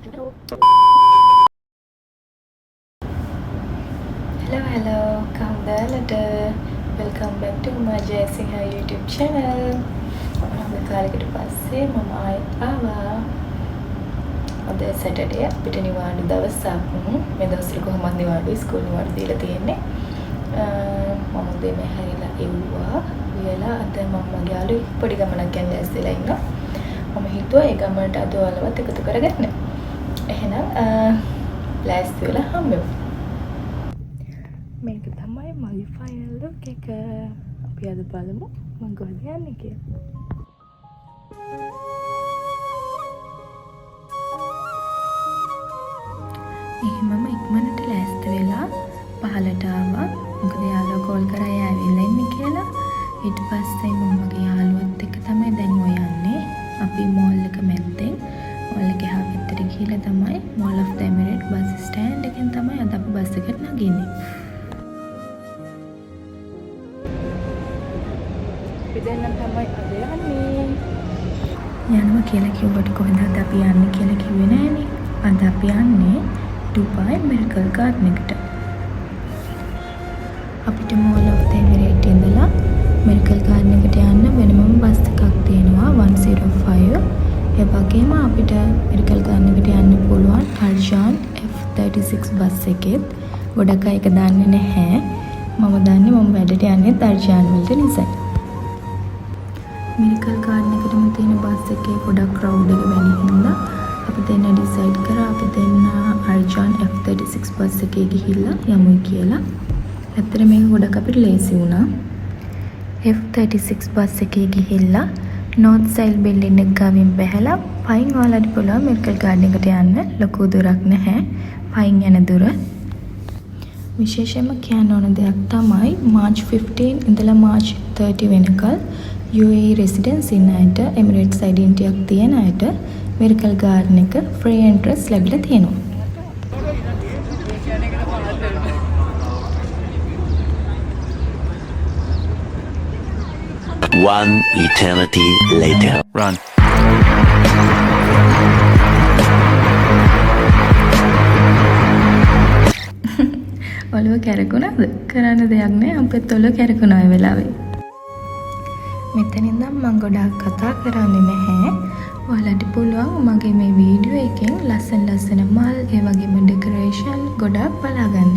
Hello, Kamdalata. Welcome back to my Jayasingha YouTube channel. කාලයකට පස්සේ මම ආයෙත් ආවා. අද සැටර්ඩේ අපිට නිවාඩු දවසක්. මේ දවස්වල කොහොමද නිවාඩු ඉස්කෝලේ නිවාඩු දීලා තියෙන්නේ. මම දෙමෙ හැරිලා එව්වා. වියලා අද මම මගේ යාළුවෙක් පොඩි ගමනක් යන්න ඇස්තිලා ඉන්නවා. මම හිතුවා ඒ ගමනට අද ඔයාලවත් එකතු කරගන්න. එහෙනම් ලෑස්ති වෙලා හම්බෙමු. මේක තමයි මගේ ෆයිනල් ලුක් එක. අපි අද බලමු මම කොහෙද යන්නේ කියලා. එහෙමම ඉක්මනට ලෑස්ති වෙලා පහලට ආවා. මොකද යාළුවා කෝල් කරා ඇවිල්ලා ඉන්නේ කියලා. ඊට පස්සේ මම මගේ යාළුවත් එක්ක තමයි දැන් ඔය යන්නේ. අපි මෝල් එක මැද්දෙන් මෝල් එක එහා පැත්තට ගිහලා තමයි මෝල් ඔෆ් ද එමිරේට් බස් ස්ටෑන්ඩ් එකෙන් තමයි අද අපි බස් එකට නගින්නේ. අපි දෙන්නම් තමයි අද යන්නේ. යනවා කියලා කිව්වට කොහෙන්ද අපි යන්නේ කියලා කිව්වේ නෑනේ. අද අපි යන්නේ ඩුබායි මිරකල් ගාඩන් එකට. අපිට මෝල් ඔෆ් ද එමිරේට් ඉඳලා මිරකල් ගාඩන් එකට යන්න වෙනමම බස් එකක් තියෙනවා 105. ඒ වගේම අපිට මිරකල් ගාඩන් එකට යන්න පුළුවන් අර්ජාන් F36 බස් එකෙත්. ගොඩක් අය ඒක දන්නේ නැහැ. මම දන්නේ මම වැඩට යන්නේ අර්ජාන් වලට නිසා. මිරකල් ගාඩන් එකටම තියෙන බස් එකේ ගොඩක් ක්‍රවුඩ් එක වැඩි හින්දා අපි දෙන්න ඩිසයිඩ් කරා අපි දෙන්න අර්ජාන් F36 බස් එකේ ගිහිල්ලා යමුයි කියලා. ඇත්තට මේක ගොඩක් අපිට ලේසි වුණා. F36 බස් එකේ ගිහිල්ලා නෝර්ත් සයිල් බිල්ඩින් එක ගාවින් බැහැලා පයින් ඔයාලට පුළුවන් මිරකල් ගාඩන් එකට යන්න. ලොකු දුරක් නැහැ. පයින් යන දුර. විශේෂයෙන්ම කියන්න ඕන දෙයක් තමයි මාර්ච් 15 ඉඳලා මාර්ච් 30 වෙනකල් UAE residents ඉන්න අයට Emirates identity එකක් තියෙන අයට මිරකල් ගාඩන් එක free entrance ලැබිලා තියෙනවා. One eternity later. Run. ඔළුව කැරකුණාද? කරන්න දෙයක් නෑ. අපේ ඔළුව කැරකුණා ඒ වෙලාවේ. මෙතන ඉඳන් මම ගොඩාක් කතා කරන්නේ නැහැ. ඔයාලට පුළුවන් මගේ මේ වීඩියෝ එකෙන් ලස්සන මල් ඒ වගේම ඩෙකොරේෂන් ගොඩාක් බලා ගන්න.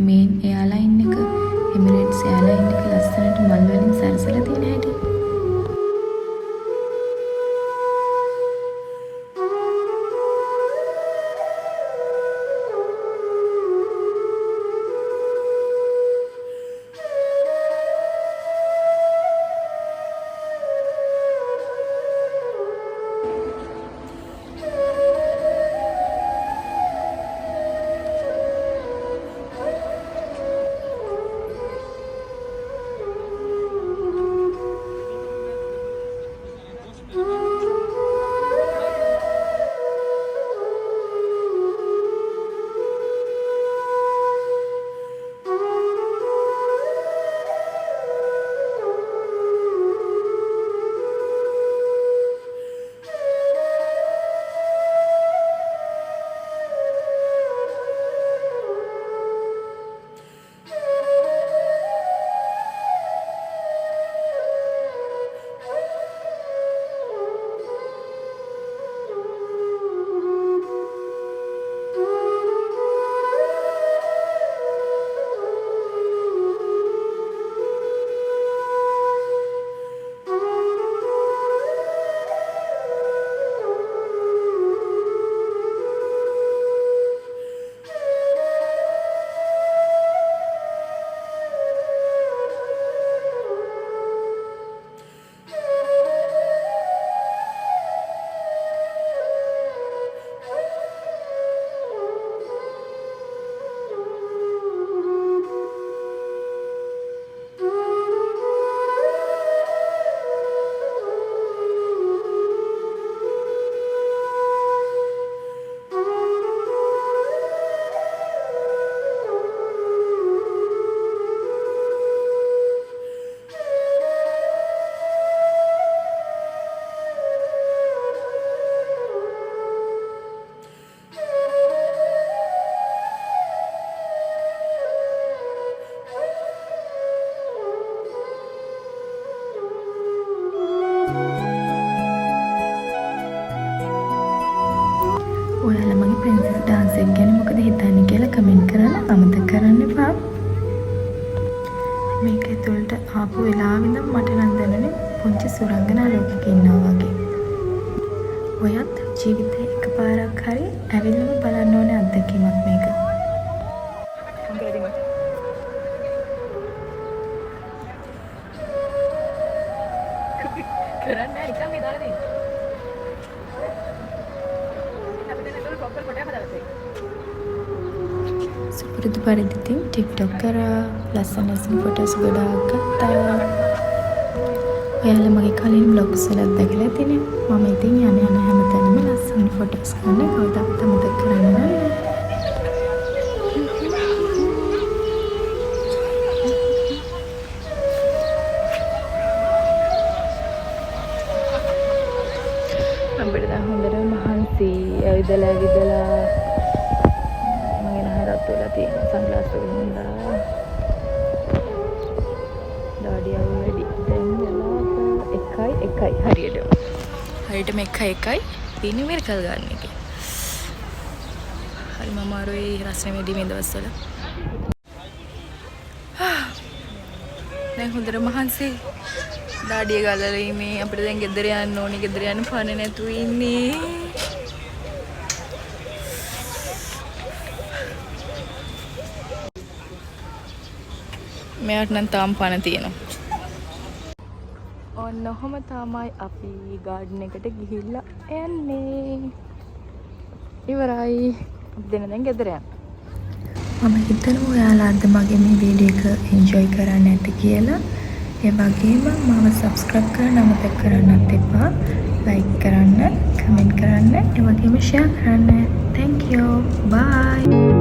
මේන් එයාලයින් එක එමිරේට්ස් එයාලයින් එක ලස්සනට මල් වලින් සැරසලා ප්‍රින්සස් ඩාන්ස් එක ගැන මොකද හිතන්නේ කියලා කමෙන්ට් කරන්න අමතක කරන්න එපා. මේක ඇතුළට ආපු වෙලාවෙ ඉඳන් මට නම් දැනුනේ පුංචි සුරංගනා ලෝකෙක ඉන්නවා වගේ. ඔයත් ජීවිතේ එකපාරක් හරි ඇවිල්ලාම බලන්න ඕනේ අත්දැකීමක් මේක. කරන්නේ නැහැ නිකන් මේ දාලා දෙන්න. සුපුරුදු පරිදි ඉතින් ටික්ටොක් කරා ලස්සන ෆොටෝස් ගොඩාක් ගත්තා. ඔයාලා මගේ කලින් බ්ලොග්ස් වලත් දැකලා ඇතිනේ. මම ඉතින් යන හැමතැනම ලස්සන ෆොටෝස් ගන්න කවදාවත් අමතක කරන්නේ නැහැ. අපිට දැන් හොඳට මහන්සි ඇවිදලා මගේ නහරත් වල තියෙන සන්ග්ලාස් වලින් හොඳා ඩාඩියව වැඩි දැන් වෙලා 1:1 හරියටම 1:1 තියෙන මිරකල් ගන්න එකේ හරි මම අරෝයි රස්නේ වැඩි මේ දවස්වල දැන් හොඳට මහන්සි ඩාඩිය ගලලා ඉන්නේ අපිට දැන් ගෙදර යන්න ඕනේ ගෙදර යන්න පානේ නැතුව ඉන්නේ මෙයාට නම් තාම පණ තියෙනවා ඔන්න ඔහම තමයි අපි ගාඩන් එකට ගිහිල්ලා යන්නේ ඉවරයි අපි දැන් ගෙදර යන්න මම හිතනවා ඔයාලා අද මගේ මේ වීඩියෝ එක එන්ජොයි කරන්න ඇති කියලා ඒ වගේම මාව සබ්ස්ක්‍රයිබ් කරන්න අමතක කරන්නත් එපා ලයික් කරන්න කමෙන්ට් කරන්න ඒ වගේම ෂෙයා කරන්න thank you bye